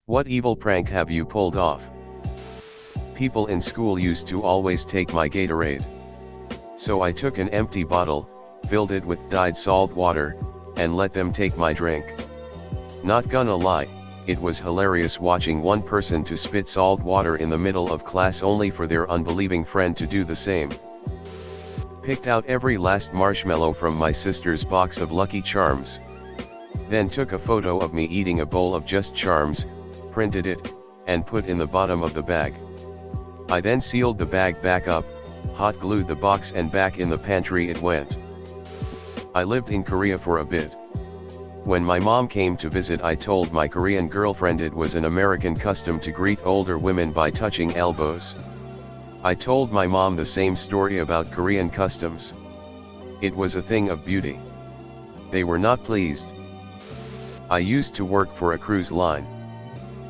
What evil prank have you pulled off? People in school used to always take my Gatorade. So I took an empty bottle, filled it with dyed salt water, and let them take my drink. Not gonna lie, it was hilarious watching one person to spit salt water in the middle of class only for their unbelieving friend to do the same. Picked out every last marshmallow from my sister's box of Lucky Charms. Then took a photo of me eating a bowl of Just Charms, printed it, and put in the bottom of the bag. I then sealed the bag back up, hot glued the box, and back in the pantry it went. I lived in Korea for a bit. When my mom came to visit, I told my Korean girlfriend it was an American custom to greet older women by touching elbows. I told my mom the same story about Korean customs. It was a thing of beauty. They were not pleased. I used to work for a cruise line.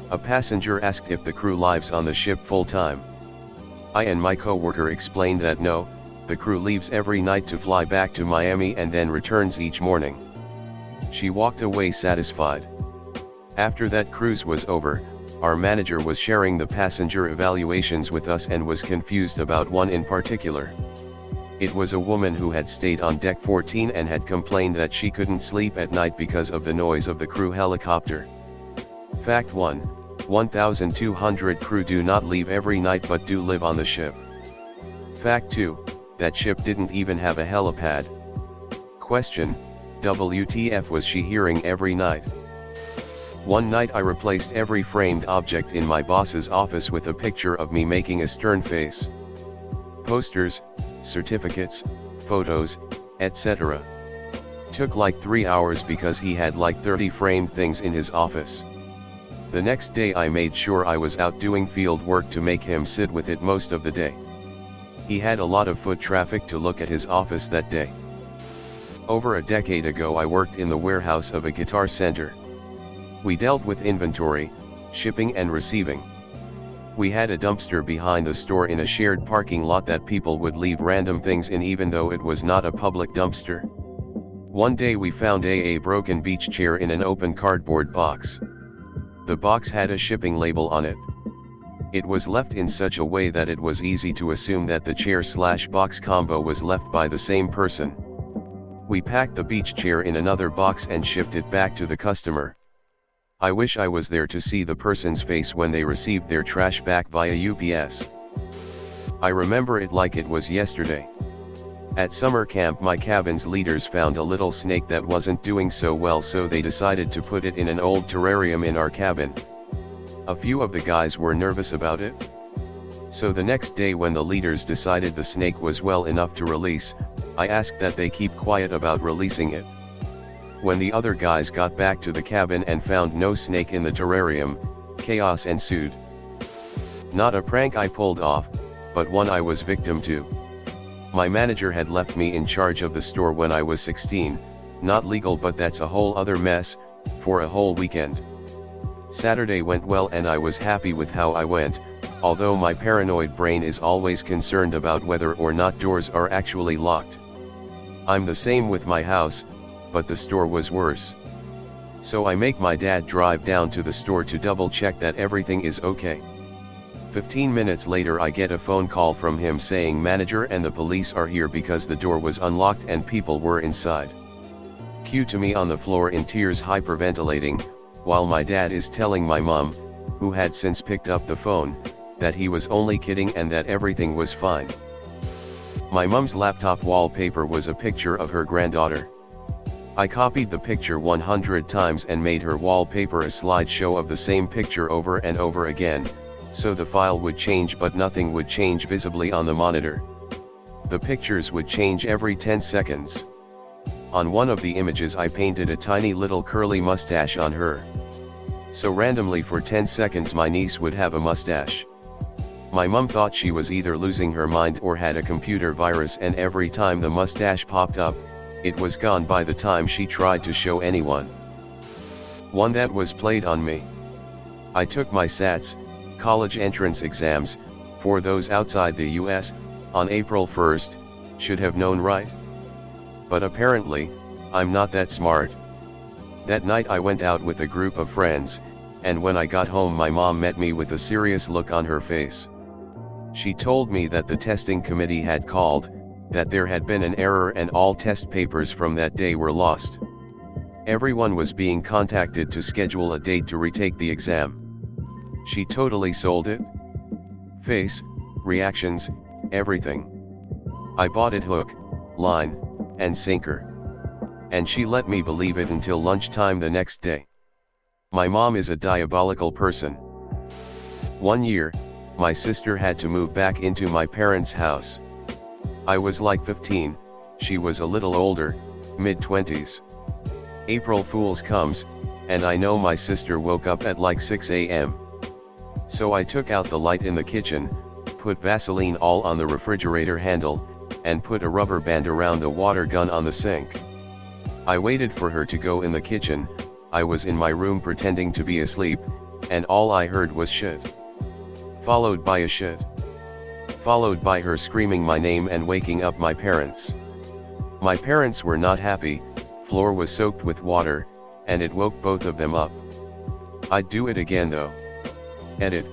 A passenger asked if the crew lives on the ship full time. I and my co-worker explained that no, the crew leaves every night to fly back to Miami and then returns each morning. She walked away satisfied. After that cruise was over, our manager was sharing the passenger evaluations with us and was confused about one in particular. It was a woman who had stayed on deck 14 and had complained that she couldn't sleep at night because of the noise of the crew helicopter. Fact 1. 1,200 crew do not leave every night but do live on the ship. Fact 2. That ship didn't even have a helipad. Question. WTF was she hearing every night? One night I replaced every framed object in my boss's office with a picture of me making a stern face. Posters, certificates, photos, etc. Took like 3 hours because he had like 30 framed things in his office. The next day I made sure I was out doing field work to make him sit with it most of the day. He had a lot of foot traffic to look at his office that day. Over a decade ago I worked in the warehouse of a Guitar Center. We dealt with inventory, shipping and receiving. We had a dumpster behind the store in a shared parking lot that people would leave random things in even though it was not a public dumpster. One day we found a broken beach chair in an open cardboard box. The box had a shipping label on it. It was left in such a way that it was easy to assume that the chair/box combo was left by the same person. We packed the beach chair in another box and shipped it back to the customer. I wish I was there to see the person's face when they received their trash back via UPS. I remember it like it was yesterday. At summer camp my cabin's leaders found a little snake that wasn't doing so well, so they decided to put it in an old terrarium in our cabin. A few of the guys were nervous about it. So the next day when the leaders decided the snake was well enough to release, I asked that they keep quiet about releasing it. When the other guys got back to the cabin and found no snake in the terrarium, chaos ensued. Not a prank I pulled off, but one I was victim to. My manager had left me in charge of the store when I was 16, not legal but that's a whole other mess, for a whole weekend. Saturday went well and I was happy with how I went, although my paranoid brain is always concerned about whether or not doors are actually locked. I'm the same with my house, but the store was worse. So I make my dad drive down to the store to double check that everything is okay. 15 minutes later I get a phone call from him saying manager and the police are here because the door was unlocked and people were inside. Cue to me on the floor in tears hyperventilating, while my dad is telling my mom, who had since picked up the phone, that he was only kidding and that everything was fine. My mom's laptop wallpaper was a picture of her granddaughter. I copied the picture 100 times and made her wallpaper a slideshow of the same picture over and over again, so the file would change but nothing would change visibly on the monitor. The pictures would change every 10 seconds. On one of the images I painted a tiny little curly mustache on her. So randomly for 10 seconds my niece would have a mustache. My mom thought she was either losing her mind or had a computer virus, and every time the mustache popped up, it was gone by the time she tried to show anyone. One that was played on me. I took my SATs, college entrance exams, for those outside the US, on April 1st, should have known right? But apparently, I'm not that smart. That night I went out with a group of friends, and when I got home my mom met me with a serious look on her face. She told me that the testing committee had called, that there had been an error and all test papers from that day were lost. Everyone was being contacted to schedule a date to retake the exam. She totally sold it. Face, reactions, everything. I bought it hook, line, and sinker. And she let me believe it until lunchtime the next day. My mom is a diabolical person. One year, my sister had to move back into my parents' house. I was like 15, she was a little older, mid-20s. April Fool's comes, and I know my sister woke up at like 6 a.m. So I took out the light in the kitchen, put Vaseline all on the refrigerator handle, and put a rubber band around the water gun on the sink. I waited for her to go in the kitchen. I was in my room pretending to be asleep, and all I heard was shit. Followed by a shit. Followed by her screaming my name and waking up my parents. My parents were not happy, floor was soaked with water, and it woke both of them up. I'd do it again though. Edit,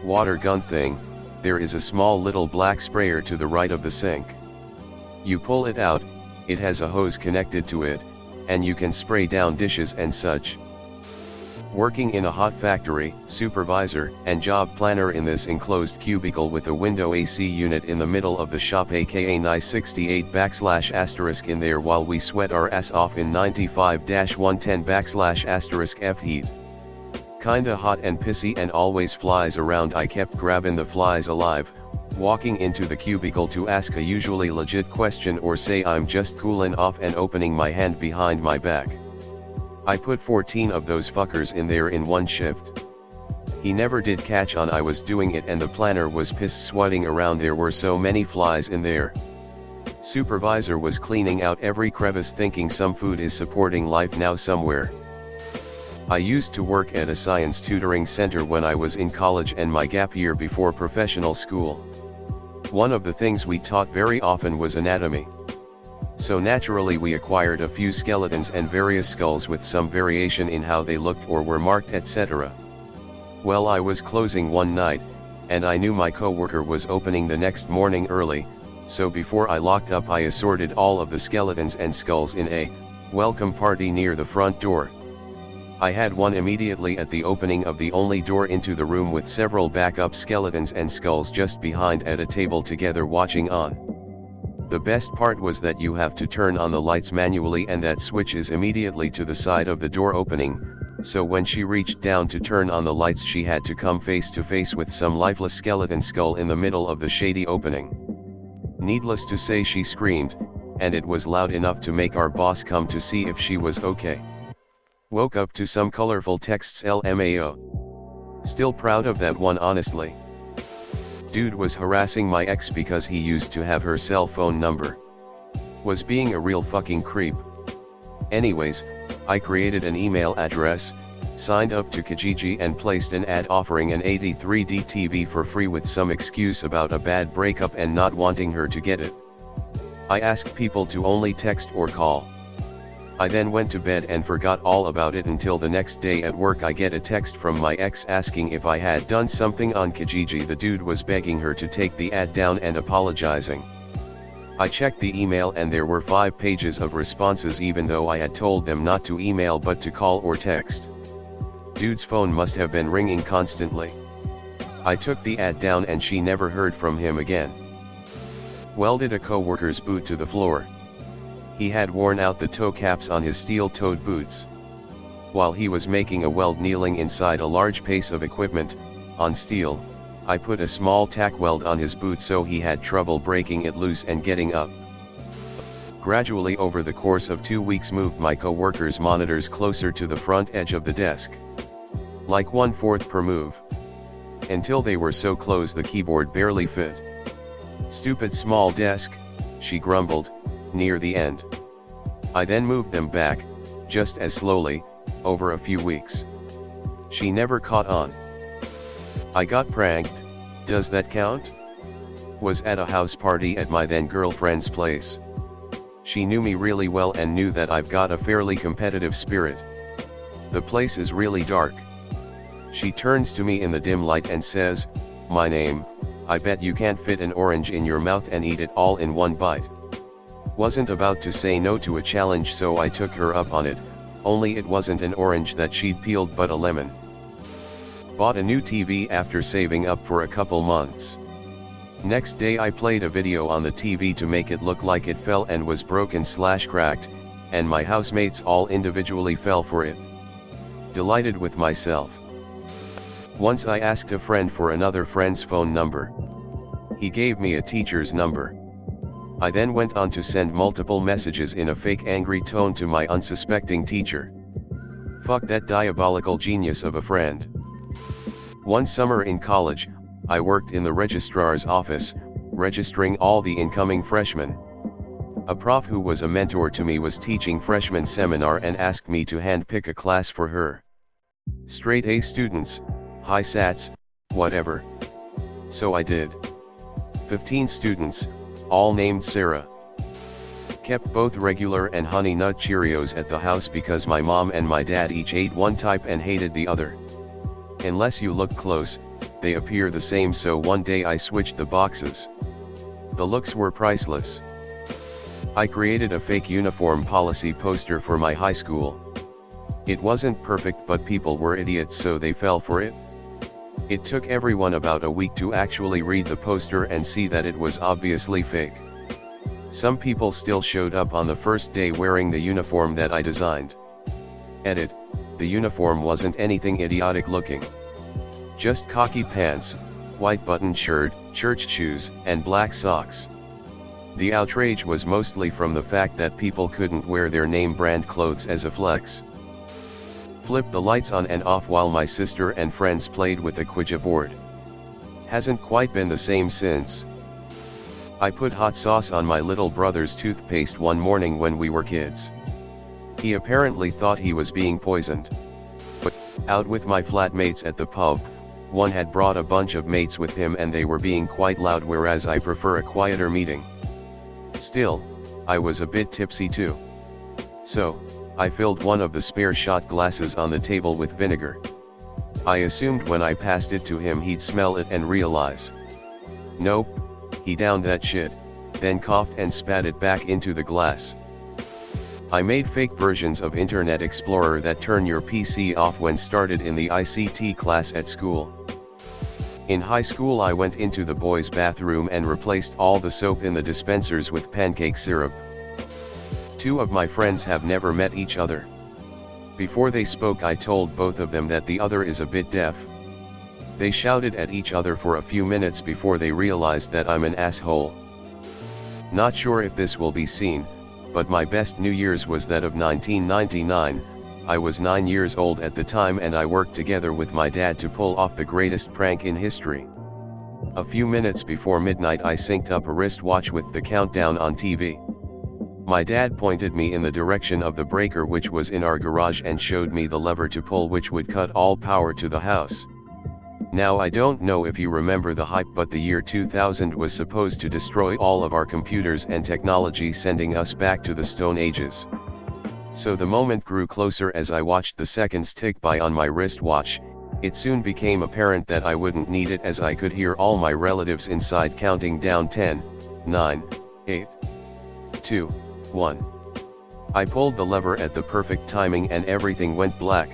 water gun thing, there is a small little black sprayer to the right of the sink. You pull it out, it has a hose connected to it, and you can spray down dishes and such. Working in a hot factory, supervisor and job planner in this enclosed cubicle with a window AC unit in the middle of the shop aka NI 68 * in there while we sweat our ass off in 95-110 * F heat. Kinda hot and pissy and always flies around. I kept grabbing the flies alive, walking into the cubicle to ask a usually legit question or say I'm just cooling off and opening my hand behind my back. I put 14 of those fuckers in there in one shift. He never did catch on I was doing it and the planner was pissed sweating around, there were so many flies in there. Supervisor was cleaning out every crevice thinking some food is supporting life now somewhere. I used to work at a science tutoring center when I was in college and my gap year before professional school. One of the things we taught very often was anatomy. So naturally we acquired a few skeletons and various skulls with some variation in how they looked or were marked, etc. Well, I was closing one night, and I knew my coworker was opening the next morning early, so before I locked up I assorted all of the skeletons and skulls in a welcome party near the front door. I had one immediately at the opening of the only door into the room with several backup skeletons and skulls just behind at a table together watching on. The best part was that you have to turn on the lights manually and that switch is immediately to the side of the door opening, so when she reached down to turn on the lights she had to come face to face with some lifeless skeleton skull in the middle of the shady opening. Needless to say she screamed, and it was loud enough to make our boss come to see if she was okay. Woke up to some colorful texts LMAO. Still proud of that one honestly. Dude was harassing my ex because he used to have her cell phone number. Was being a real fucking creep. Anyways, I created an email address, signed up to Kijiji and placed an ad offering an 83D TV for free with some excuse about a bad breakup and not wanting her to get it. I asked people to only text or call. I then went to bed and forgot all about it until the next day at work I get a text from my ex asking if I had done something on Kijiji. The dude was begging her to take the ad down and apologizing. I checked the email and there were 5 pages of responses even though I had told them not to email but to call or text. Dude's phone must have been ringing constantly. I took the ad down and she never heard from him again. Welded a coworker's boot to the floor. He had worn out the toe caps on his steel-toed boots. While he was making a weld kneeling inside a large piece of equipment, on steel, I put a small tack weld on his boot so he had trouble breaking it loose and getting up. Gradually over the course of 2 weeks moved my coworker's monitors closer to the front edge of the desk. Like 1/4 per move. Until they were so close the keyboard barely fit. Stupid small desk, she grumbled, near the end. I then moved them back, just as slowly, over a few weeks. She never caught on. I got pranked, does that count? Was at a house party at my then girlfriend's place. She knew me really well and knew that I've got a fairly competitive spirit. The place is really dark. She turns to me in the dim light and says, "My name, I bet you can't fit an orange in your mouth and eat it all in one bite." Wasn't about to say no to a challenge, so I took her up on it, only it wasn't an orange that she'd peeled but a lemon. Bought a new TV after saving up for a couple months. Next day I played a video on the TV to make it look like it fell and was broken/cracked, and my housemates all individually fell for it. Delighted with myself. Once I asked a friend for another friend's phone number. He gave me a teacher's number. I then went on to send multiple messages in a fake angry tone to my unsuspecting teacher. Fuck that diabolical genius of a friend. One summer in college, I worked in the registrar's office, registering all the incoming freshmen. A prof who was a mentor to me was teaching freshman seminar and asked me to handpick a class for her. Straight A students, high sats, whatever. So I did. 15 students, all named Sarah. Kept both regular and Honey Nut Cheerios at the house because my mom and my dad each ate one type and hated the other. Unless you look close, they appear the same, so one day I switched the boxes. The looks were priceless. I created a fake uniform policy poster for my high school. It wasn't perfect, but people were idiots, so they fell for it. It took everyone about a week to actually read the poster and see that it was obviously fake. Some people still showed up on the first day wearing the uniform that I designed. Edit: the uniform wasn't anything idiotic looking. Just khaki pants, white button shirt, church shoes, and black socks. The outrage was mostly from the fact that people couldn't wear their name brand clothes as a flex. Flipped the lights on and off while my sister and friends played with the Ouija board. Hasn't quite been the same since. I put hot sauce on my little brother's toothpaste one morning when we were kids. He apparently thought he was being poisoned. But, out with my flatmates at the pub, one had brought a bunch of mates with him and they were being quite loud, whereas I prefer a quieter meeting. Still, I was a bit tipsy too. So, I filled one of the spare shot glasses on the table with vinegar. I assumed when I passed it to him he'd smell it and realize. Nope, he downed that shit, then coughed and spat it back into the glass. I made fake versions of Internet Explorer that turn your PC off when started in the ICT class at school. In high school I went into the boys' bathroom and replaced all the soap in the dispensers with pancake syrup. Two of my friends have never met each other. Before they spoke I told both of them that the other is a bit deaf. They shouted at each other for a few minutes before they realized that I'm an asshole. Not sure if this will be seen, but my best New Year's was that of 1999, I was 9 years old at the time and I worked together with my dad to pull off the greatest prank in history. A few minutes before midnight I synced up a wristwatch with the countdown on TV. My dad pointed me in the direction of the breaker which was in our garage and showed me the lever to pull which would cut all power to the house. Now I don't know if you remember the hype, but the year 2000 was supposed to destroy all of our computers and technology, sending us back to the Stone Ages. So the moment grew closer as I watched the seconds tick by on my wristwatch. It soon became apparent that I wouldn't need it as I could hear all my relatives inside counting down 10, 9, 8, 2, 1. I pulled the lever at the perfect timing and everything went black.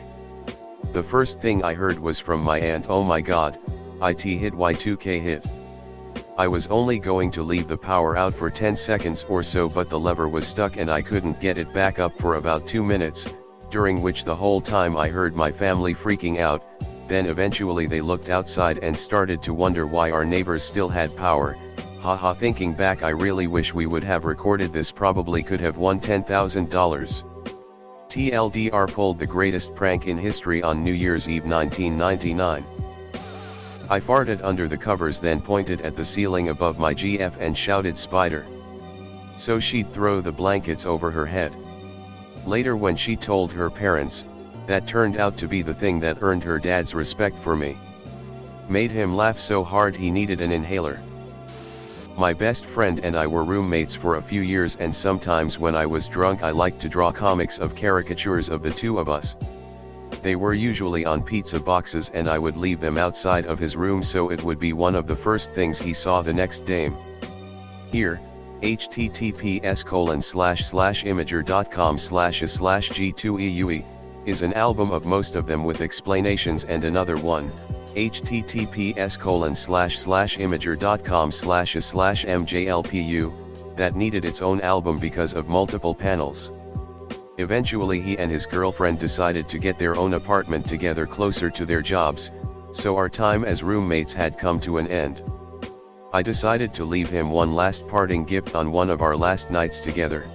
The first thing I heard was from my aunt, "Oh my god, IT hit, Y2K hit." I was only going to leave the power out for 10 seconds or so, but the lever was stuck and I couldn't get it back up for about 2 minutes, during which the whole time I heard my family freaking out. Then eventually they looked outside and started to wonder why our neighbors still had power. Haha, thinking back I really wish we would have recorded this, probably could have won $10,000. TLDR pulled the greatest prank in history on New Year's Eve 1999. I farted under the covers, then pointed at the ceiling above my GF and shouted "Spider." So she'd throw the blankets over her head. Later when she told her parents, that turned out to be the thing that earned her dad's respect for me. Made him laugh so hard he needed an inhaler. My best friend and I were roommates for a few years, and sometimes when I was drunk I liked to draw comics of caricatures of the two of us. They were usually on pizza boxes and I would leave them outside of his room so it would be one of the first things he saw the next day. Here, https://imager.com/g2eue, is an album of most of them with explanations, and another one, https://imager.com/mjlpu, that needed its own album because of multiple panels. Eventually he and his girlfriend decided to get their own apartment together closer to their jobs, so our time as roommates had come to an end. I decided to leave him one last parting gift on one of our last nights together.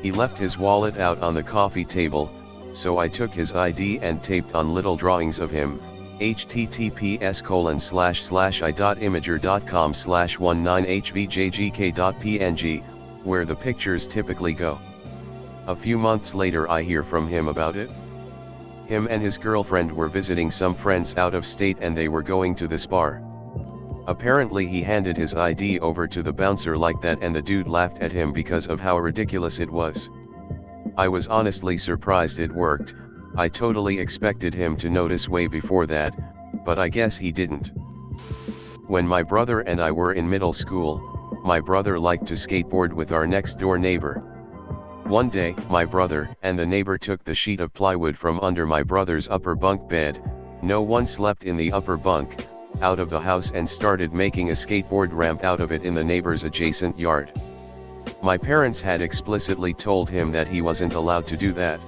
He left his wallet out on the coffee table, so I took his ID and taped on little drawings of him, https://i.imager.com/19hvjgk.png, where the pictures typically go. A few months later I hear from him about it. Him and his girlfriend were visiting some friends out of state and they were going to this bar. Apparently he handed his ID over to the bouncer like that and the dude laughed at him because of how ridiculous it was. I was honestly surprised it worked. I totally expected him to notice way before that, but I guess he didn't. When my brother and I were in middle school, my brother liked to skateboard with our next door neighbor. One day, my brother and the neighbor took the sheet of plywood from under my brother's upper bunk bed, no one slept in the upper bunk, out of the house and started making a skateboard ramp out of it in the neighbor's adjacent yard. My parents had explicitly told him that he wasn't allowed to do that.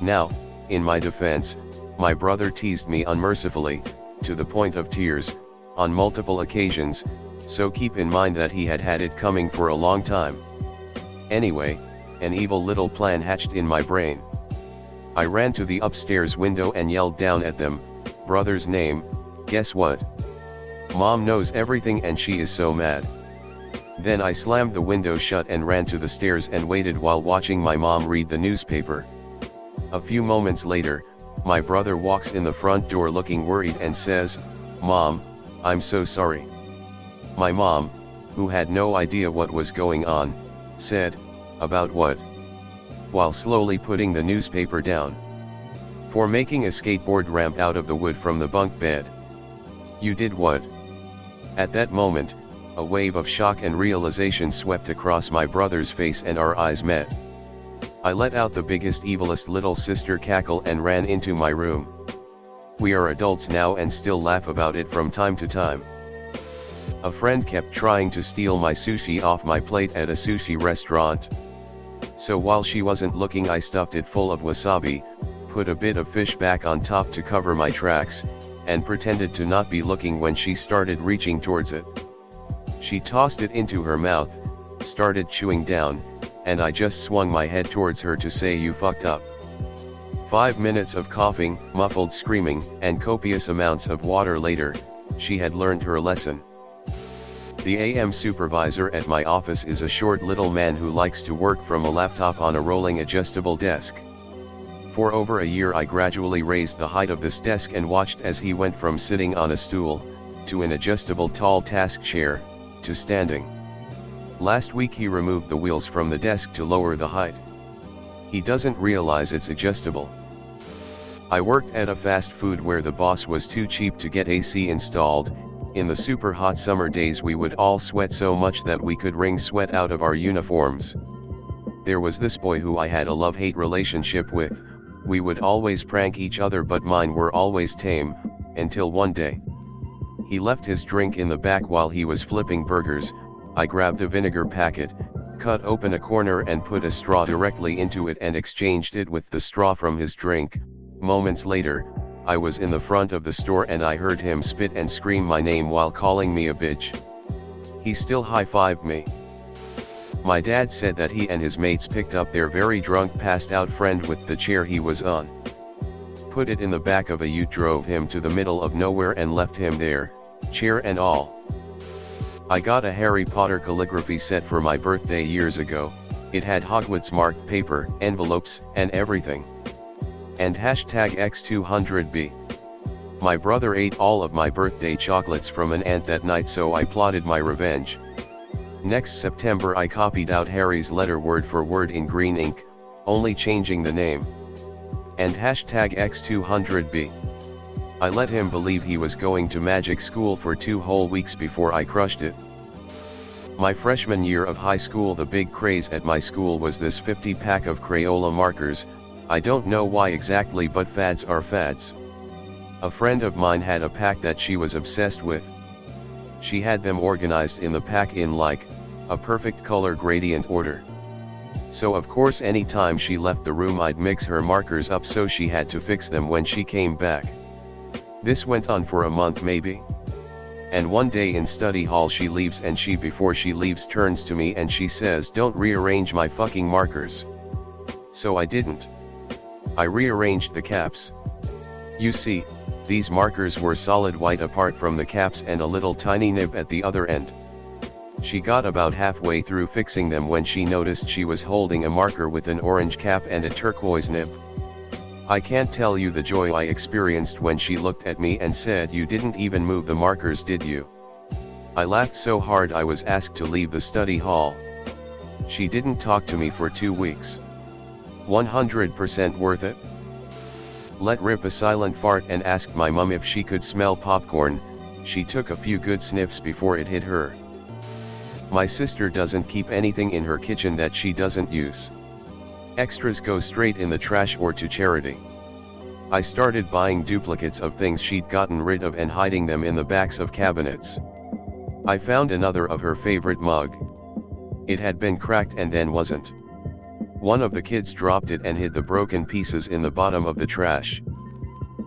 Now, in my defense, my brother teased me unmercifully, to the point of tears, on multiple occasions, so keep in mind that he had had it coming for a long time. Anyway, an evil little plan hatched in my brain. I ran to the upstairs window and yelled down at them, "Brother's name, guess what? Mom knows everything and she is so mad." Then I slammed the window shut and ran to the stairs and waited while watching my mom read the newspaper. A few moments later, my brother walks in the front door looking worried and says, "Mom, I'm so sorry." My mom, who had no idea what was going on, said, "About what?" while slowly putting the newspaper down. "For making a skateboard ramp out of the wood from the bunk bed." "You did what?" At that moment, a wave of shock and realization swept across my brother's face and our eyes met. I let out the biggest evilest little sister cackle and ran into my room. We are adults now and still laugh about it from time to time. A friend kept trying to steal my sushi off my plate at a sushi restaurant. So while she wasn't looking, I stuffed it full of wasabi, put a bit of fish back on top to cover my tracks, and pretended to not be looking when she started reaching towards it. She tossed it into her mouth, started chewing down, and I just swung my head towards her to say, "You fucked up." 5 minutes of coughing, muffled screaming, and copious amounts of water later, she had learned her lesson. The AM supervisor at my office is a short little man who likes to work from a laptop on a rolling adjustable desk. For over a year I gradually raised the height of this desk and watched as he went from sitting on a stool, to an adjustable tall task chair, to standing. Last week he removed the wheels from the desk to lower the height. He doesn't realize it's adjustable. I worked at a fast food where the boss was too cheap to get AC installed. In the super hot summer days we would all sweat so much that we could wring sweat out of our uniforms. There was this boy who I had a love-hate relationship with. We would always prank each other but mine were always tame, until one day. He left his drink in the back while he was flipping burgers. I grabbed a vinegar packet, cut open a corner and put a straw directly into it and exchanged it with the straw from his drink. Moments later, I was in the front of the store and I heard him spit and scream my name while calling me a bitch. He still high-fived me. My dad said that he and his mates picked up their very drunk passed-out friend with the chair he was on, put it in the back of a ute, drove him to the middle of nowhere and left him there, chair and all. I got a Harry Potter calligraphy set for my birthday years ago. It had Hogwarts marked paper, envelopes, and everything. And #X200B. My brother ate all of my birthday chocolates from an ant that night, so I plotted my revenge. Next September I copied out Harry's letter word for word in green ink, only changing the name. and hashtag X200B. I let him believe he was going to magic school for 2 whole weeks before I crushed it. My freshman year of high school, the big craze at my school was this 50-pack of Crayola markers. I don't know why exactly, but fads are fads. A friend of mine had a pack that she was obsessed with. She had them organized in the pack in like a perfect color gradient order. So of course anytime she left the room I'd mix her markers up, so she had to fix them when she came back. This went on for a month maybe. And one day in study hall she leaves, and before she leaves turns to me and she says, "Don't rearrange my fucking markers." So I didn't. I rearranged the caps. You see, these markers were solid white apart from the caps and a little tiny nib at the other end. She got about halfway through fixing them when she noticed she was holding a marker with an orange cap and a turquoise nib. I can't tell you the joy I experienced when she looked at me and said, "You didn't even move the markers, did you?" I laughed so hard I was asked to leave the study hall. She didn't talk to me for 2 weeks. 100% worth it? Let rip a silent fart and asked my mum if she could smell popcorn. She took a few good sniffs before it hit her. My sister doesn't keep anything in her kitchen that she doesn't use. Extras go straight in the trash or to charity. I started buying duplicates of things she'd gotten rid of and hiding them in the backs of cabinets. I found another of her favorite mug. It had been cracked and then wasn't. One of the kids dropped it and hid the broken pieces in the bottom of the trash.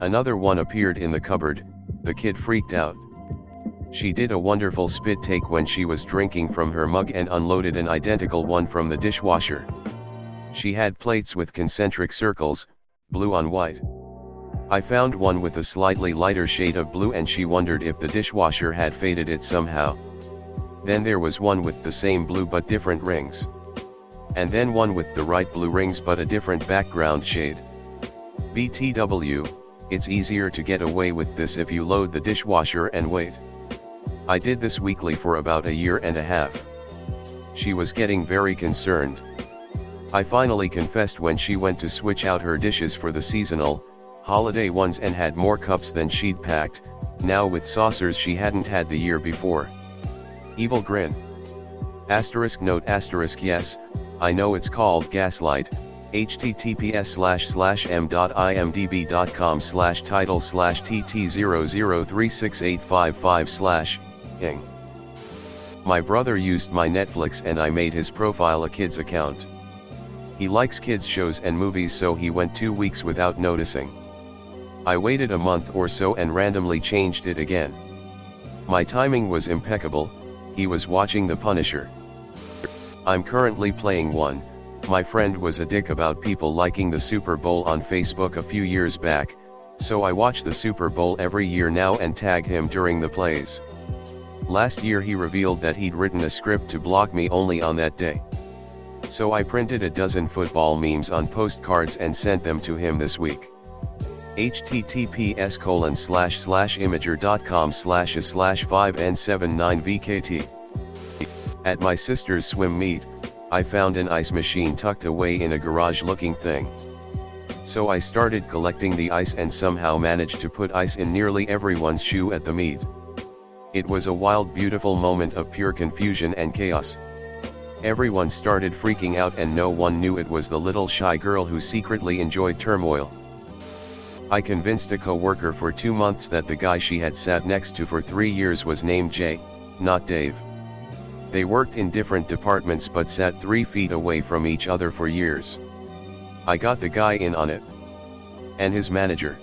Another one appeared in the cupboard. The kid freaked out. She did a wonderful spit take when she was drinking from her mug and unloaded an identical one from the dishwasher. She had plates with concentric circles, blue on white. I found one with a slightly lighter shade of blue and she wondered if the dishwasher had faded it somehow. Then there was one with the same blue but different rings. And then one with the right blue rings but a different background shade. BTW, it's easier to get away with this if you load the dishwasher and wait. I did this weekly for about a year and a half. She was getting very concerned. I finally confessed when she went to switch out her dishes for the seasonal, holiday ones and had more cups than she'd packed, now with saucers she hadn't had the year before. Evil grin. Asterisk note asterisk yes, I know it's called gaslight, https://m.imdb.com/title/tt0036855/ing. My brother used my Netflix and I made his profile a kids account. He likes kids shows and movies, so he went 2 weeks without noticing. I waited a month or so and randomly changed it again. My timing was impeccable. He was watching The Punisher. I'm currently playing one. My friend was a dick about people liking the Super Bowl on Facebook a few years back, so I watch the Super Bowl every year now and tag him during the plays. Last year he revealed that he'd written a script to block me only on that day. So I printed a dozen football memes on postcards and sent them to him this week. https://imager.com/a/5n79vkt. At my sister's swim meet, I found an ice machine tucked away in a garage-looking thing. So I started collecting the ice and somehow managed to put ice in nearly everyone's shoe at the meet. It was a wild, beautiful moment of pure confusion and chaos. Everyone started freaking out and no one knew it was the little shy girl who secretly enjoyed turmoil. I convinced a co-worker for 2 months that the guy she had sat next to for 3 years was named Jay, not Dave. They worked in different departments but sat 3 feet away from each other for years. I got the guy in on it. And his manager.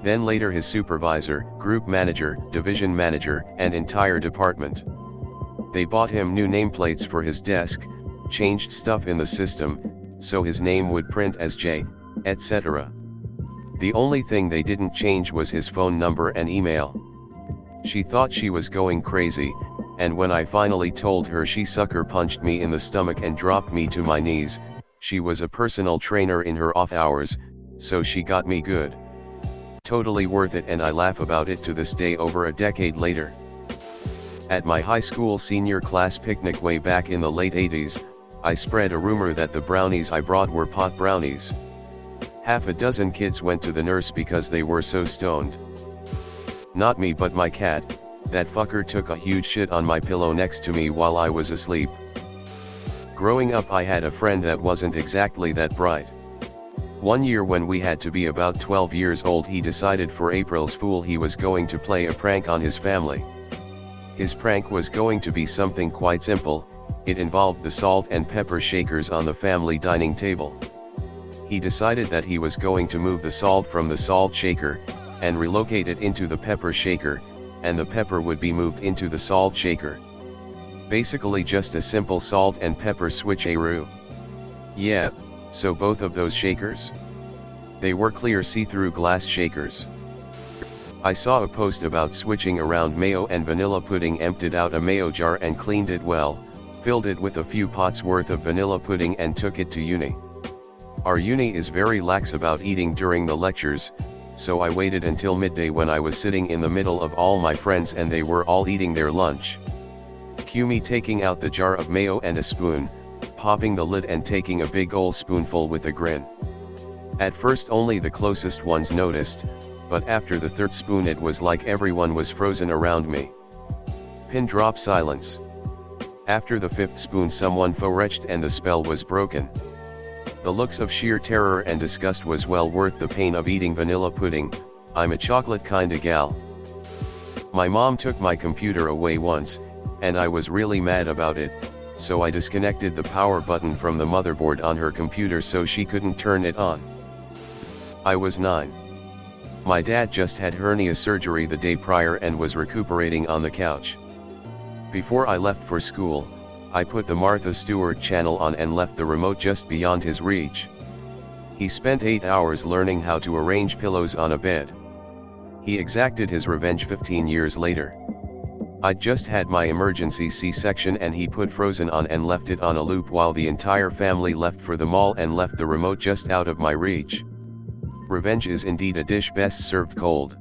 Then later his supervisor, group manager, division manager, and entire department. They bought him new nameplates for his desk, changed stuff in the system, so his name would print as J, etc. The only thing they didn't change was his phone number and email. She thought she was going crazy, and when I finally told her, she sucker punched me in the stomach and dropped me to my knees. She was a personal trainer in her off hours, so she got me good. Totally worth it, and I laugh about it to this day over a decade later. At my high school senior class picnic way back in the late 80s, I spread a rumor that the brownies I brought were pot brownies. Half a dozen kids went to the nurse because they were so stoned. Not me but my cat, that fucker took a huge shit on my pillow next to me while I was asleep. Growing up I had a friend that wasn't exactly that bright. One year when we had to be about 12 years old he decided for April's Fool he was going to play a prank on his family. His prank was going to be something quite simple, it involved the salt and pepper shakers on the family dining table. He decided that he was going to move the salt from the salt shaker, and relocate it into the pepper shaker, and the pepper would be moved into the salt shaker. Basically just a simple salt and pepper switcheroo. Yeah, so both of those shakers? They were clear see-through glass shakers. I saw a post about switching around mayo and vanilla pudding, emptied out a mayo jar and cleaned it well, filled it with a few pots worth of vanilla pudding and took it to uni. Our uni is very lax about eating during the lectures, so I waited until midday when I was sitting in the middle of all my friends and they were all eating their lunch. Cue me taking out the jar of mayo and a spoon, popping the lid and taking a big ol' spoonful with a grin. At first only the closest ones noticed, but after the third spoon it was like everyone was frozen around me. Pin drop silence. After the fifth spoon someone faux-retched and the spell was broken. The looks of sheer terror and disgust was well worth the pain of eating vanilla pudding, I'm a chocolate kinda gal. My mom took my computer away once, and I was really mad about it, so I disconnected the power button from the motherboard on her computer so she couldn't turn it on. I was 9. My dad just had hernia surgery the day prior and was recuperating on the couch. Before I left for school, I put the Martha Stewart channel on and left the remote just beyond his reach. He spent 8 hours learning how to arrange pillows on a bed. He exacted his revenge 15 years later. I'd just had my emergency C-section and he put Frozen on and left it on a loop while the entire family left for the mall and left the remote just out of my reach. Revenge is indeed a dish best served cold.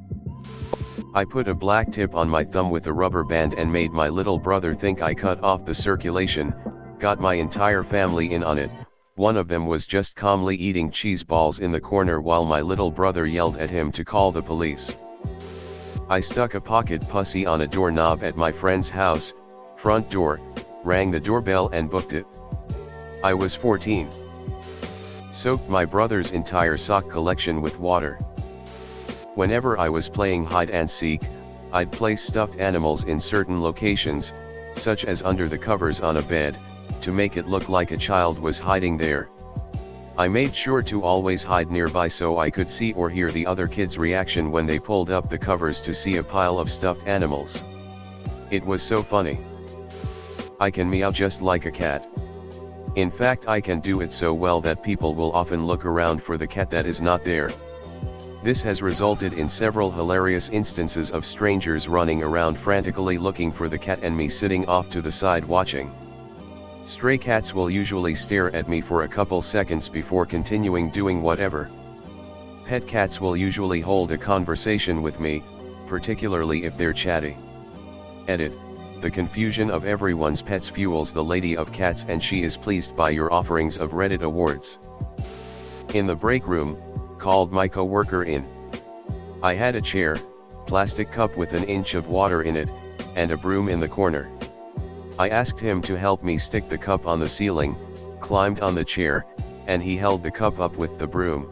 I put a black tip on my thumb with a rubber band and made my little brother think I cut off the circulation, got my entire family in on it. One of them was just calmly eating cheese balls in the corner while my little brother yelled at him to call the police. I stuck a pocket pussy on a doorknob at my friend's house, front door, rang the doorbell and booked it. I was 14. Soaked my brother's entire sock collection with water. Whenever I was playing hide and seek, I'd place stuffed animals in certain locations, such as under the covers on a bed, to make it look like a child was hiding there. I made sure to always hide nearby so I could see or hear the other kids' reaction when they pulled up the covers to see a pile of stuffed animals. It was so funny. I can meow just like a cat. In fact, I can do it so well that people will often look around for the cat that is not there. This has resulted in several hilarious instances of strangers running around frantically looking for the cat and me sitting off to the side watching. Stray cats will usually stare at me for a couple seconds before continuing doing whatever. Pet cats will usually hold a conversation with me, particularly if they're chatty. Edit. The confusion of everyone's pets fuels the Lady of Cats and she is pleased by your offerings of Reddit awards. In the break room, called my co-worker in. I had a chair, plastic cup with an inch of water in it, and a broom in the corner. I asked him to help me stick the cup on the ceiling, climbed on the chair, and he held the cup up with the broom.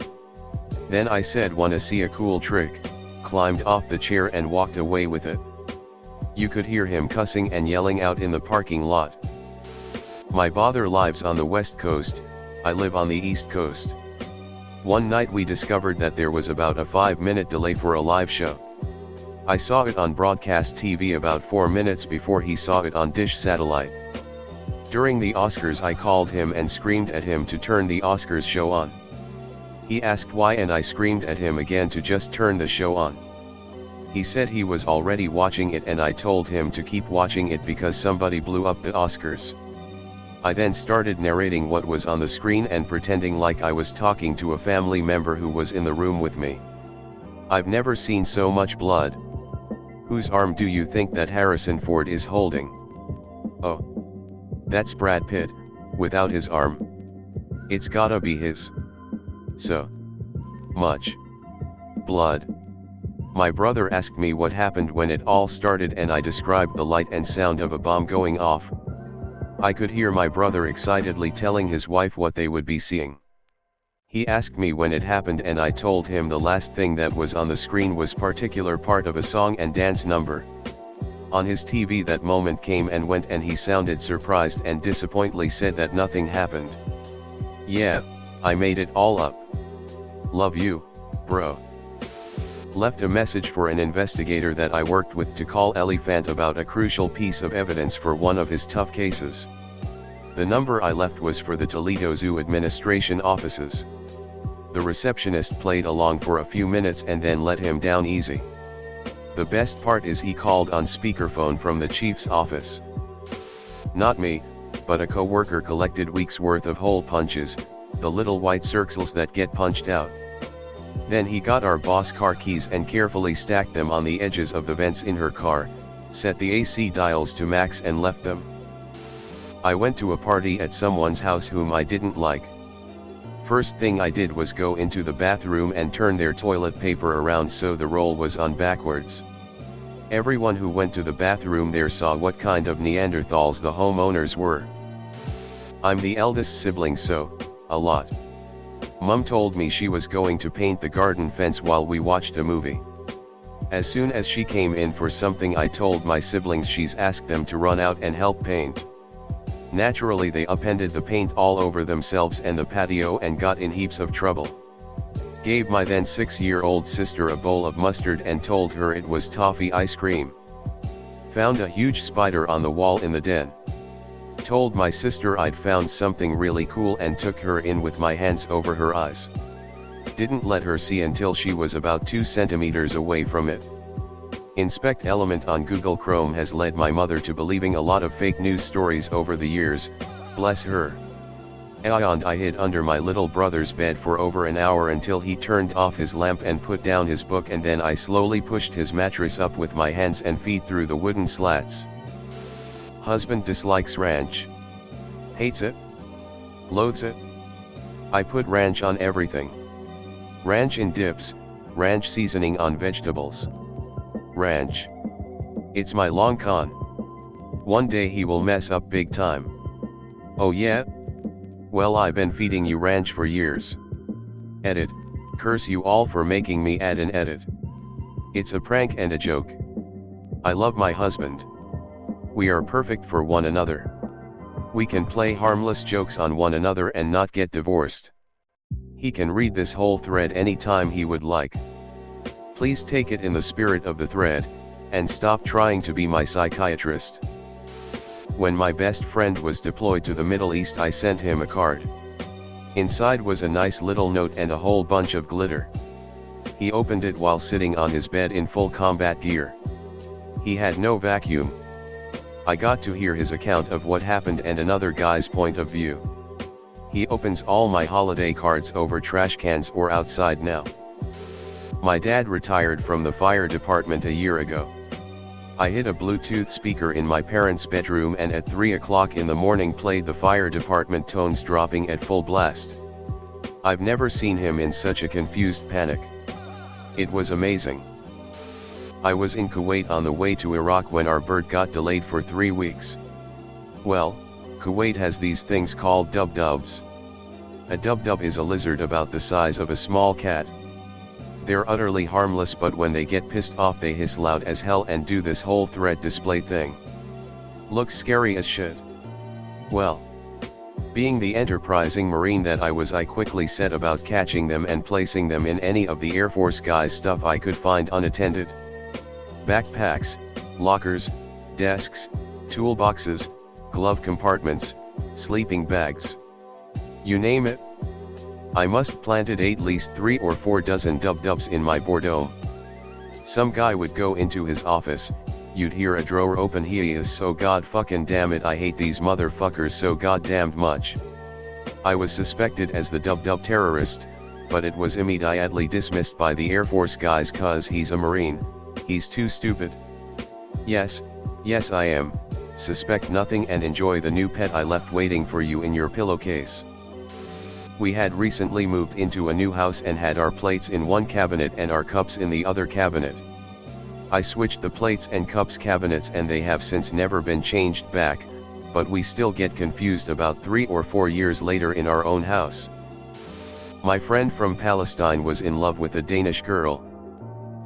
Then I said, "Wanna see a cool trick?" climbed off the chair and walked away with it. You could hear him cussing and yelling out in the parking lot. My bother lives on the West Coast, I live on the East Coast. One night we discovered that there was about a 5-minute delay for a live show. I saw it on broadcast TV about 4 minutes before he saw it on Dish Satellite. During the Oscars I called him and screamed at him to turn the Oscars show on. He asked why and I screamed at him again to just turn the show on. He said he was already watching it and I told him to keep watching it because somebody blew up the Oscars. I then started narrating what was on the screen and pretending like I was talking to a family member who was in the room with me. I've never seen so much blood. Whose arm do you think that Harrison Ford is holding? Oh. That's Brad Pitt, without his arm. It's gotta be his. So. much. Blood. My brother asked me what happened when it all started, and I described the light and sound of a bomb going off. I could hear my brother excitedly telling his wife what they would be seeing. He asked me when it happened, and I told him the last thing that was on the screen was particular part of a song and dance number. On his TV that moment came and went, and he sounded surprised and disappointedly said that nothing happened. Yeah, I made it all up. Love you, bro. Left a message for an investigator that I worked with to call Elephant about a crucial piece of evidence for one of his tough cases. The number I left was for the Toledo Zoo administration offices. The receptionist played along for a few minutes and then let him down easy. The best part is he called on speakerphone from the chief's office. Not me, but a co-worker collected weeks worth of hole punches, the little white circles that get punched out. Then he got our boss car keys and carefully stacked them on the edges of the vents in her car, set the AC dials to max and left them. I went to a party at someone's house whom I didn't like. First thing I did was go into the bathroom and turn their toilet paper around so the roll was on backwards. Everyone who went to the bathroom there saw what kind of Neanderthals the homeowners were. I'm the eldest sibling, so, a lot. Mum told me she was going to paint the garden fence while we watched a movie. As soon as she came in for something, I told my siblings she's asked them to run out and help paint. Naturally they upended the paint all over themselves and the patio and got in heaps of trouble. Gave my then 6-year-old sister a bowl of mustard and told her it was toffee ice cream. Found a huge spider on the wall in the den. Told my sister I'd found something really cool and took her in with my hands over her eyes. Didn't let her see until she was about 2 centimeters away from it. Inspect Element on Google Chrome has led my mother to believing a lot of fake news stories over the years, bless her. And I hid under my little brother's bed for over an hour until he turned off his lamp and put down his book, and then I slowly pushed his mattress up with my hands and feet through the wooden slats. Husband dislikes ranch. Hates it. Loathes it. I put ranch on everything. Ranch in dips, ranch seasoning on vegetables. Ranch. It's my long con. One day he will mess up big time. Oh yeah? Well, I've been feeding you ranch for years. Edit. Curse you all for making me add an edit. It's a prank and a joke. I love my husband. We are perfect for one another. We can play harmless jokes on one another and not get divorced. He can read this whole thread anytime he would like. Please take it in the spirit of the thread, and stop trying to be my psychiatrist. When my best friend was deployed to the Middle East, I sent him a card. Inside was a nice little note and a whole bunch of glitter. He opened it while sitting on his bed in full combat gear. He had no vacuum. I got to hear his account of what happened and another guy's point of view. He opens all my holiday cards over trash cans or outside now. My dad retired from the fire department a year ago. I hid a Bluetooth speaker in my parents' bedroom and at 3 o'clock in the morning played the fire department tones dropping at full blast. I've never seen him in such a confused panic. It was amazing. I was in Kuwait on the way to Iraq when our bird got delayed for 3 weeks. Well, Kuwait has these things called dub-dubs. A dub-dub is a lizard about the size of a small cat. They're utterly harmless, but when they get pissed off they hiss loud as hell and do this whole thread display thing. Looks scary as shit. Well, being the enterprising Marine that I was, I quickly set about catching them and placing them in any of the Air Force guys' stuff I could find unattended. Backpacks, lockers, desks, toolboxes, glove compartments, sleeping bags. You name it. I must planted at least 3 or 4 dozen dub-dubs in my boredom. Some guy would go into his office, you'd hear a drawer open, he is so god fucking damn it, I hate these motherfuckers so goddamned much. I was suspected as the dub-dub terrorist, but it was immediately dismissed by the Air Force guys cause he's a Marine, he's too stupid. Yes I am, suspect nothing and enjoy the new pet I left waiting for you in your pillowcase. We had recently moved into a new house and had our plates in one cabinet and our cups in the other cabinet. I switched the plates and cups cabinets and they have since never been changed back, but we still get confused about 3 or 4 years later in our own house. My friend from Palestine was in love with a Danish girl.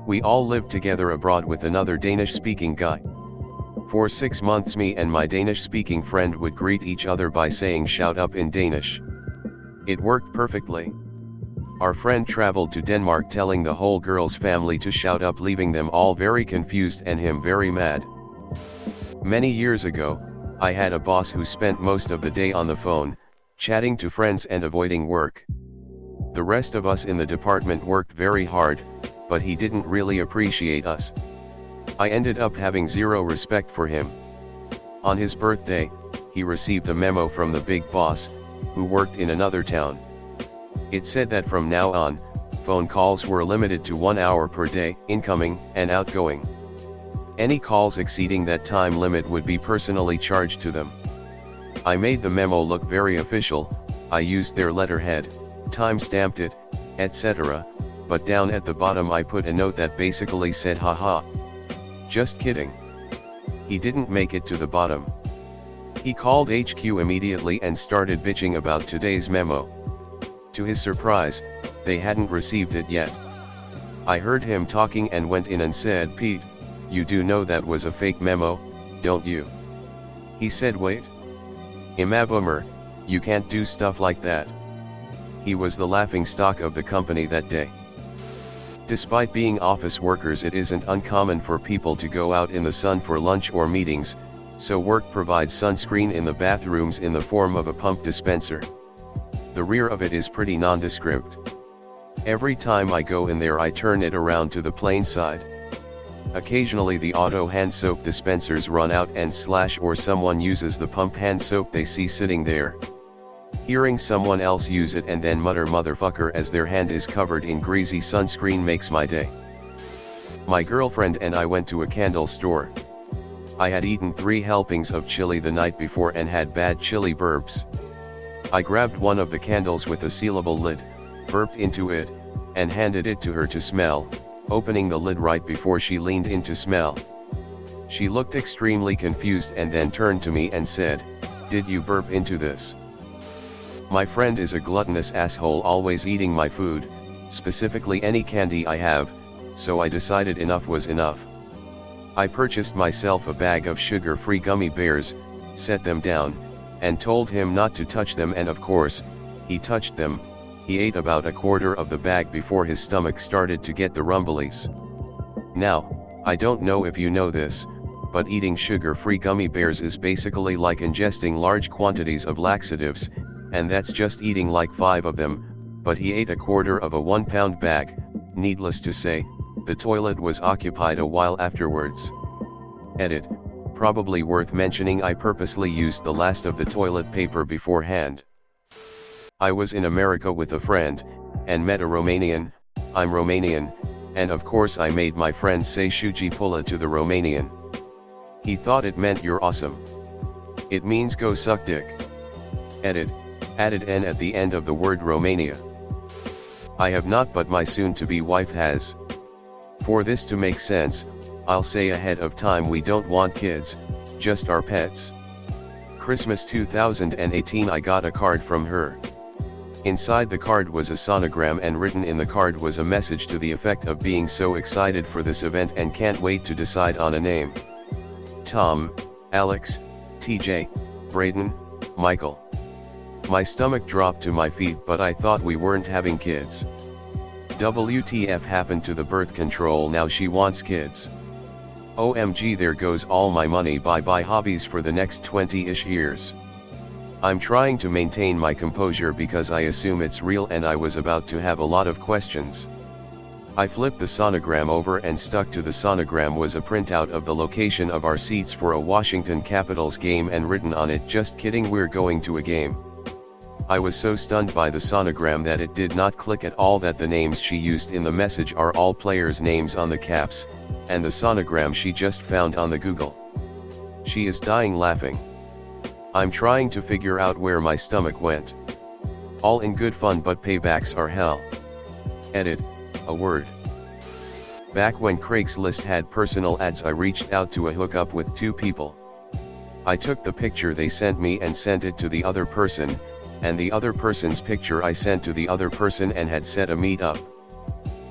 We all lived together abroad with another Danish-speaking guy. For 6 months me and my Danish-speaking friend would greet each other by saying shout up in Danish. It worked perfectly. Our friend traveled to Denmark telling the whole girl's family to shout up, leaving them all very confused and him very mad. Many years ago, I had a boss who spent most of the day on the phone, chatting to friends and avoiding work. The rest of us in the department worked very hard, but he didn't really appreciate us. I ended up having zero respect for him. On his birthday, he received a memo from the big boss, who worked in another town. It said that from now on, phone calls were limited to 1 hour per day, incoming and outgoing. Any calls exceeding that time limit would be personally charged to them. I made the memo look very official, I used their letterhead, time-stamped it, etc., but down at the bottom I put a note that basically said haha. Just kidding. He didn't make it to the bottom. He called HQ immediately and started bitching about today's memo. To his surprise, they hadn't received it yet. I heard him talking and went in and said, "Pete, you do know that was a fake memo, don't you?" He said, "Wait. Boomer, you can't do stuff like that." He was the laughingstock of the company that day. Despite being office workers, it isn't uncommon for people to go out in the sun for lunch or meetings, so work provides sunscreen in the bathrooms in the form of a pump dispenser. The rear of it is pretty nondescript. Every time I go in there I turn it around to the plain side. Occasionally the auto hand soap dispensers run out and slash or someone uses the pump hand soap they see sitting there. Hearing someone else use it and then mutter motherfucker as their hand is covered in greasy sunscreen makes my day. My girlfriend and I went to a candle store. I had eaten 3 helpings of chili the night before and had bad chili burps. I grabbed one of the candles with a sealable lid, burped into it, and handed it to her to smell, opening the lid right before she leaned in to smell. She looked extremely confused and then turned to me and said, "Did you burp into this?" My friend is a gluttonous asshole, always eating my food, specifically any candy I have, so I decided enough was enough. I purchased myself a bag of sugar-free gummy bears, set them down, and told him not to touch them, and of course, he touched them. He ate about a quarter of the bag before his stomach started to get the rumblies. Now, I don't know if you know this, but eating sugar-free gummy bears is basically like ingesting large quantities of laxatives, and that's just eating like 5 of them, but he ate a quarter of a 1-pound bag. Needless to say, the toilet was occupied a while afterwards. Edit. Probably worth mentioning, I purposely used the last of the toilet paper beforehand. I was in America with a friend, and met a Romanian. I'm Romanian, and of course I made my friend say "Shuji Pula" to the Romanian. He thought it meant "you're awesome." It means "go suck dick." Edit. Added N at the end of the word Romania. I have not, but my soon-to-be wife has. For this to make sense, I'll say ahead of time we don't want kids, just our pets. Christmas 2018, I got a card from her. Inside the card was a sonogram, and written in the card was a message to the effect of being so excited for this event and can't wait to decide on a name. Tom, Alex, TJ, Braden, Michael. My stomach dropped to my feet, but I thought we weren't having kids. WTF happened to the birth control, now she wants kids. OMG, there goes all my money. Bye-bye hobbies for the next 20-ish years. I'm trying to maintain my composure because I assume it's real and I was about to have a lot of questions. I flipped the sonogram over and stuck to the sonogram was a printout of the location of our seats for a Washington Capitals game and written on it, "Just kidding, we're going to a game." I was so stunned by the sonogram that it did not click at all that the names she used in the message are all players' names on the caps, and the sonogram she just found on the Google. She is dying laughing. I'm trying to figure out where my stomach went. All in good fun, but paybacks are hell. Edit, a word. Back when Craigslist had personal ads, I reached out to a hookup with 2 people. I took the picture they sent me and sent it to the other person, and the other person's picture I sent to the other person and had set a meet up.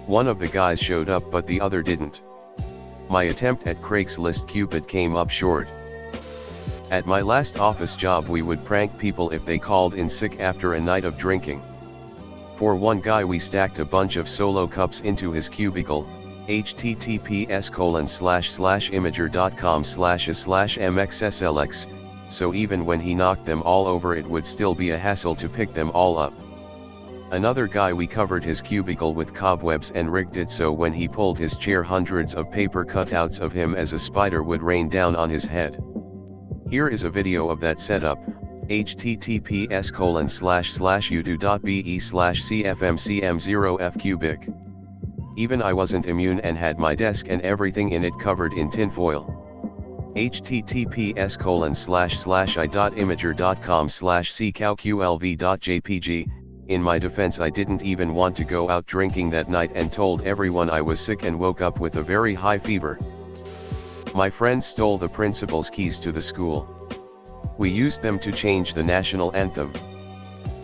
One of the guys showed up but the other didn't. My attempt at Craigslist Cupid came up short. At my last office job, we would prank people if they called in sick after a night of drinking. For one guy, we stacked a bunch of Solo cups into his cubicle, https://imager.com/a/mxslx, so even when he knocked them all over it would still be a hassle to pick them all up. Another guy, we covered his cubicle with cobwebs and rigged it so when he pulled his chair, hundreds of paper cutouts of him as a spider would rain down on his head. Here is a video of that setup, https://youtube.be/cfmcm0fcubic. Even I wasn't immune and had my desk and everything in it covered in tinfoil. https://i.imager.com/ccowqlv.jpg. In my defense, I didn't even want to go out drinking that night and told everyone I was sick and woke up with a very high fever. My friend stole the principal's keys to the school. We used them to change the national anthem.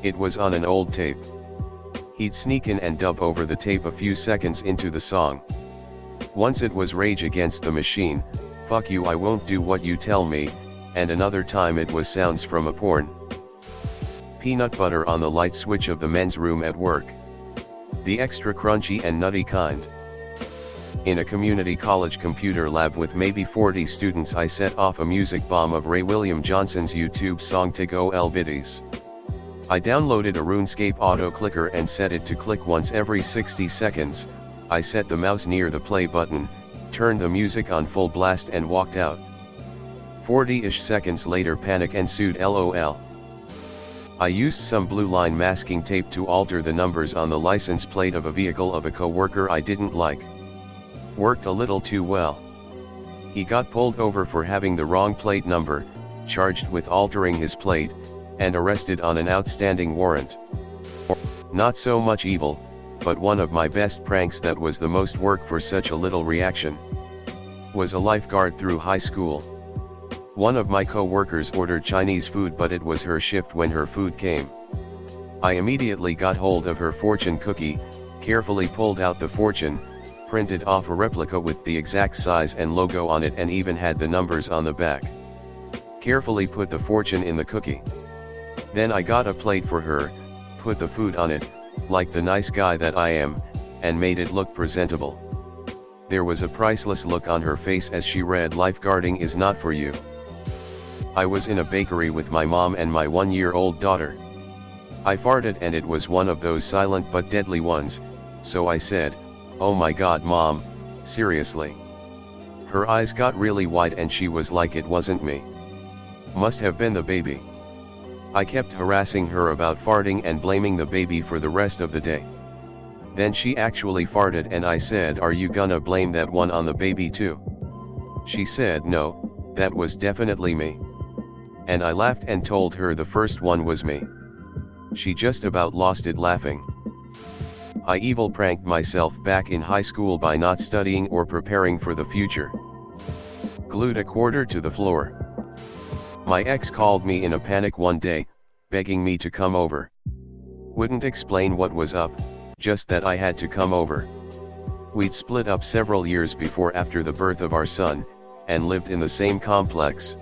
It was on an old tape. He'd sneak in and dub over the tape a few seconds into the song. Once it was Rage Against the Machine, "Fuck you, I won't do what you tell me," and another time it was sounds from a porn. Peanut butter on the light switch of the men's room at work. The extra crunchy and nutty kind. In a community college computer lab with maybe 40 students, I set off a music bomb of Ray William Johnson's YouTube song "To Go El Biddies." I downloaded a RuneScape auto clicker and set it to click once every 60 seconds. I set the mouse near the play button, turned the music on full blast and walked out. 40-ish seconds later, panic ensued, lol. I used some blue line masking tape to alter the numbers on the license plate of a vehicle of a co-worker I didn't like. Worked a little too well. He got pulled over for having the wrong plate number, charged with altering his plate, and arrested on an outstanding warrant. Not so much evil, but one of my best pranks that was the most work for such a little reaction. Was a lifeguard through high school. One of my co-workers ordered Chinese food, but it was her shift when her food came. I immediately got hold of her fortune cookie, carefully pulled out the fortune, printed off a replica with the exact size and logo on it and even had the numbers on the back. Carefully put the fortune in the cookie. Then I got a plate for her, put the food on it, like the nice guy that I am, and made it look presentable. There was a priceless look on her face as she read, "Lifeguarding is not for you." I was in a bakery with my mom and my 1-year-old daughter. I farted and it was one of those silent but deadly ones, so I said, "Oh my God, Mom, seriously?" Her eyes got really wide and she was like, "It wasn't me. Must have been the baby." I kept harassing her about farting and blaming the baby for the rest of the day. Then she actually farted and I said, "Are you gonna blame that one on the baby too?" She said, "No, that was definitely me." And I laughed and told her the first one was me. She just about lost it laughing. I evil pranked myself back in high school by not studying or preparing for the future. Glued a quarter to the floor. My ex called me in a panic one day, begging me to come over. Wouldn't explain what was up, just that I had to come over. We'd split up several years before after the birth of our son, and lived in the same complex.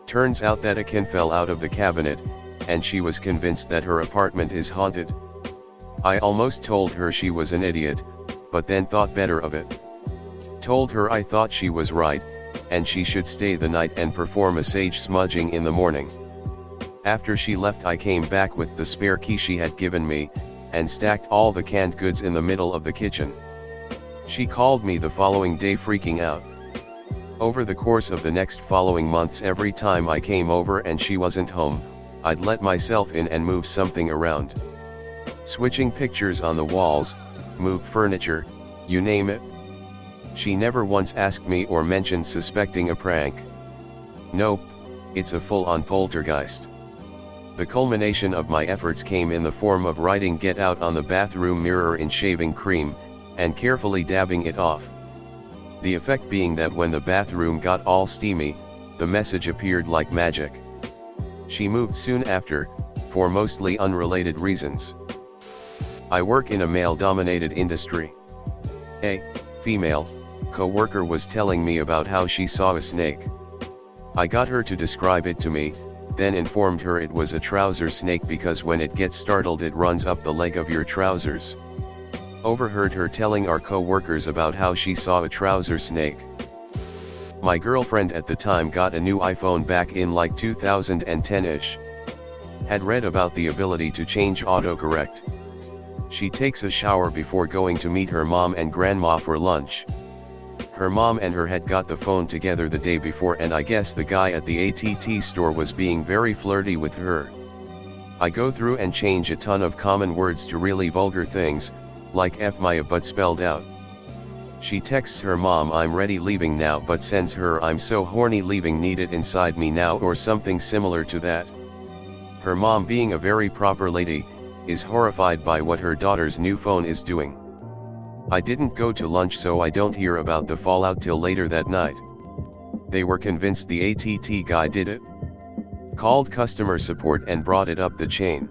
Turns out that a can fell out of the cabinet, and she was convinced that her apartment is haunted. I almost told her she was an idiot, but then thought better of it. Told her I thought she was right, and she should stay the night and perform a sage smudging in the morning. After she left, I came back with the spare key she had given me, and stacked all the canned goods in the middle of the kitchen. She called me the following day freaking out. Over the course of the next following months, every time I came over and she wasn't home, I'd let myself in and move something around. Switching pictures on the walls, moved furniture, you name it. She never once asked me or mentioned suspecting a prank. Nope, it's a full-on poltergeist. The culmination of my efforts came in the form of writing "Get Out" on the bathroom mirror in shaving cream, and carefully dabbing it off. The effect being that when the bathroom got all steamy, the message appeared like magic. She moved soon after, for mostly unrelated reasons. I work in a male-dominated industry. A female co-worker was telling me about how she saw a snake. I got her to describe it to me, then informed her it was a trouser snake because when it gets startled it runs up the leg of your trousers. Overheard her telling our co-workers about how she saw a trouser snake. My girlfriend at the time got a new iPhone back in like 2010-ish. Had read about the ability to change autocorrect. She takes a shower before going to meet her mom and grandma for lunch. Her mom and her had got the phone together the day before, and I guess the guy at the ATT store was being very flirty with her. I go through and change a ton of common words to really vulgar things, like F my butt spelled out. She texts her mom I'm ready leaving now, but sends her I'm so horny leaving need it inside me now or something similar to that. Her mom, being a very proper lady, is horrified by what her daughter's new phone is doing. I didn't go to lunch, so I don't hear about the fallout till later that night. They were convinced the ATT guy did it. Called customer support and brought it up the chain.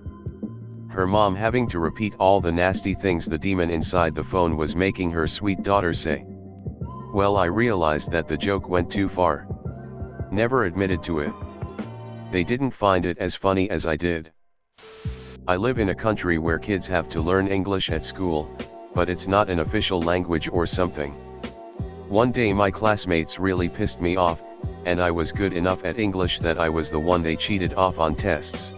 Her mom having to repeat all the nasty things the demon inside the phone was making her sweet daughter say. Well, I realized that the joke went too far. Never admitted to it. They didn't find it as funny as I did. I live in a country where kids have to learn English at school, but it's not an official language or something. One day my classmates really pissed me off, and I was good enough at English that I was the one they cheated off on tests.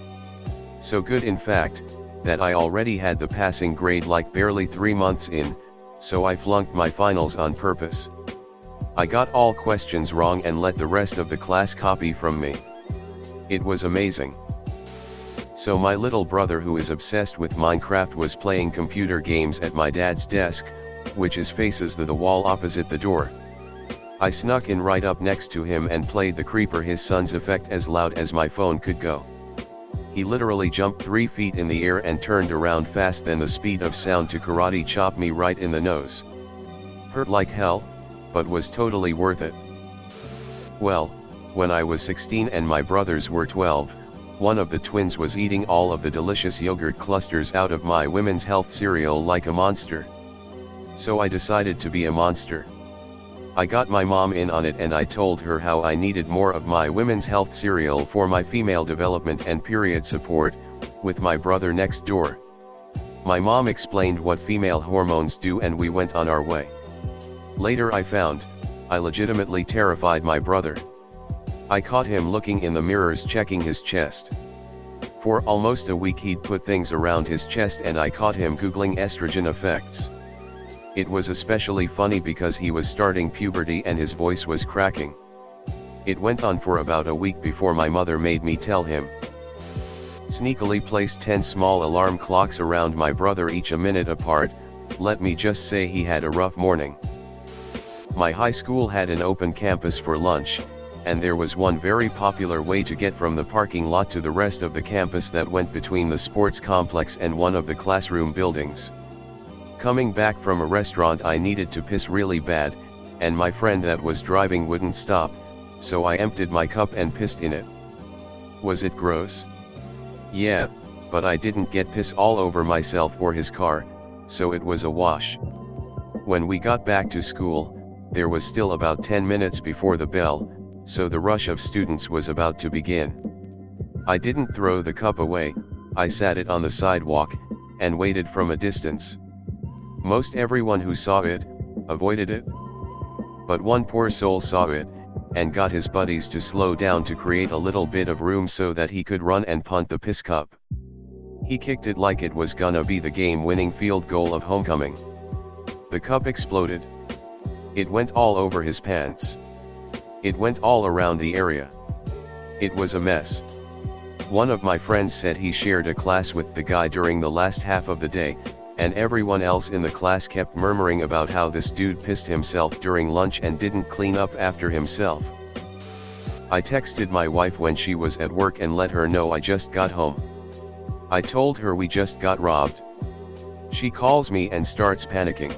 So good in fact, that I already had the passing grade like barely 3 months in, so I flunked my finals on purpose. I got all questions wrong and let the rest of the class copy from me. It was amazing. So my little brother, who is obsessed with Minecraft, was playing computer games at my dad's desk, which faces the wall opposite the door. I snuck in right up next to him and played the Creeper His Son's effect as loud as my phone could go. He literally jumped 3 feet in the air and turned around fast than the speed of sound to karate chop me right in the nose. Hurt like hell, but was totally worth it. Well, when I was 16 and my brothers were 12, one of the twins was eating all of the delicious yogurt clusters out of my Women's Health cereal like a monster. So I decided to be a monster. I got my mom in on it and I told her how I needed more of my Women's Health cereal for my female development and period support, with my brother next door. My mom explained what female hormones do and we went on our way. Later I found, I legitimately terrified my brother. I caught him looking in the mirrors checking his chest. For almost a week he'd put things around his chest and I caught him googling estrogen effects. It was especially funny because he was starting puberty and his voice was cracking. It went on for about a week before my mother made me tell him. Sneakily placed 10 small alarm clocks around my brother, each a minute apart. Let me just say he had a rough morning. My high school had an open campus for lunch, and there was one very popular way to get from the parking lot to the rest of the campus that went between the sports complex and one of the classroom buildings. Coming back from a restaurant I needed to piss really bad, and my friend that was driving wouldn't stop, so I emptied my cup and pissed in it. Was it gross? Yeah, but I didn't get piss all over myself or his car, so it was a wash. When we got back to school, there was still about 10 minutes before the bell, so the rush of students was about to begin. I didn't throw the cup away, I sat it on the sidewalk, and waited from a distance. Most everyone who saw it, avoided it. But one poor soul saw it, and got his buddies to slow down to create a little bit of room so that he could run and punt the piss cup. He kicked it like it was gonna be the game-winning field goal of homecoming. The cup exploded. It went all over his pants. It went all around the area. It was a mess. One of my friends said he shared a class with the guy during the last half of the day, and everyone else in the class kept murmuring about how this dude pissed himself during lunch and didn't clean up after himself. I texted my wife when she was at work and let her know I just got home. I told her we just got robbed. She calls me and starts panicking.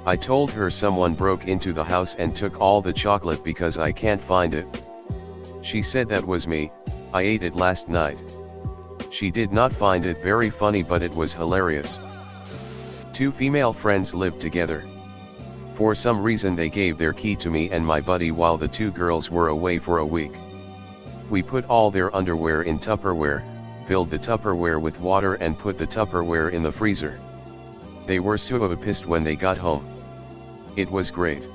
I told her someone broke into the house and took all the chocolate because I can't find it. She said that was me, I ate it last night. She did not find it very funny, but it was hilarious. Two female friends lived together. For some reason they gave their key to me and my buddy while the two girls were away for a week. We put all their underwear in Tupperware, filled the Tupperware with water and put the Tupperware in the freezer. They were so pissed when they got home. It was great.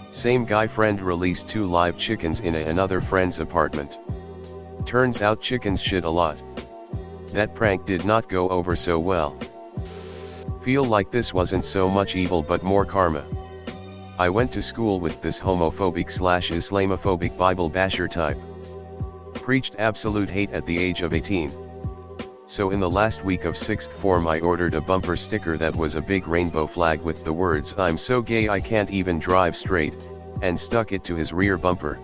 Same guy friend released 2 live chickens in another friend's apartment. Turns out chickens shit a lot. That prank did not go over so well. Feel like this wasn't so much evil but more karma. I went to school with this homophobic/Islamophobic Bible basher type. Preached absolute hate at the age of 18. So in the last week of 6th form I ordered a bumper sticker that was a big rainbow flag with the words "I'm so gay I can't even drive straight," and stuck it to his rear bumper.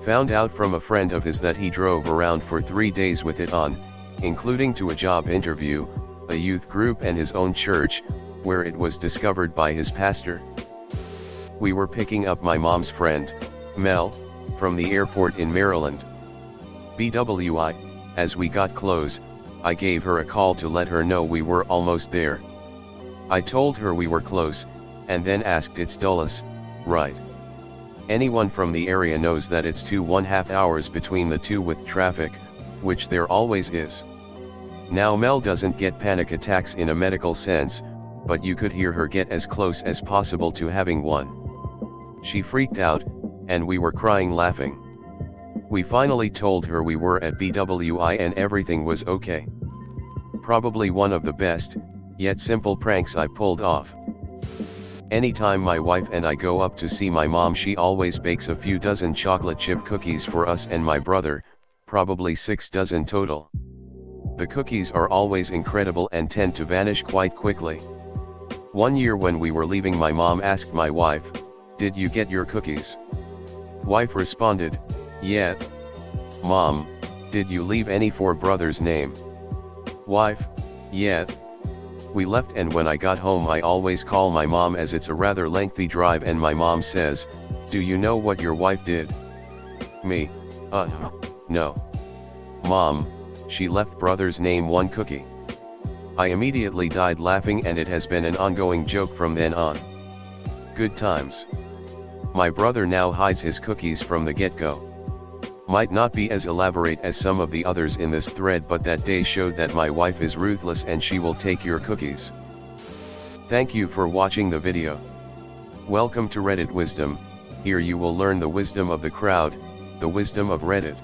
Found out from a friend of his that he drove around for 3 days with it on, including to a job interview, a youth group and his own church, where it was discovered by his pastor. We were picking up my mom's friend, Mel, from the airport in Maryland. BWI, as we got close, I gave her a call to let her know we were almost there. I told her we were close, and then asked it's Dulles, right? Anyone from the area knows that it's 2.5 hours between the two with traffic, which there always is. Now Mel doesn't get panic attacks in a medical sense, but you could hear her get as close as possible to having one. She freaked out, and we were crying laughing. We finally told her we were at BWI and everything was okay. Probably one of the best, yet simple pranks I pulled off. Anytime my wife and I go up to see my mom, she always bakes a few dozen chocolate chip cookies for us and my brother, probably 6 dozen total. The cookies are always incredible and tend to vanish quite quickly. One year when we were leaving, my mom asked my wife, "Did you get your cookies?" Wife responded, "Yeah." Mom, "Did you leave any for brother's name?" Wife, "Yeah." We left, and when I got home I always call my mom as it's a rather lengthy drive, and my mom says, "Do you know what your wife did?" Me, no. Mom, "She left brother's name 1 cookie." I immediately died laughing, and it has been an ongoing joke from then on. Good times. My brother now hides his cookies from the get-go. Might not be as elaborate as some of the others in this thread, but that day showed that my wife is ruthless and she will take your cookies. Thank you for watching the video. Welcome to Reddit Wisdom. Here you will learn the wisdom of the crowd, the wisdom of Reddit.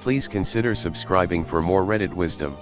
Please consider subscribing for more Reddit wisdom.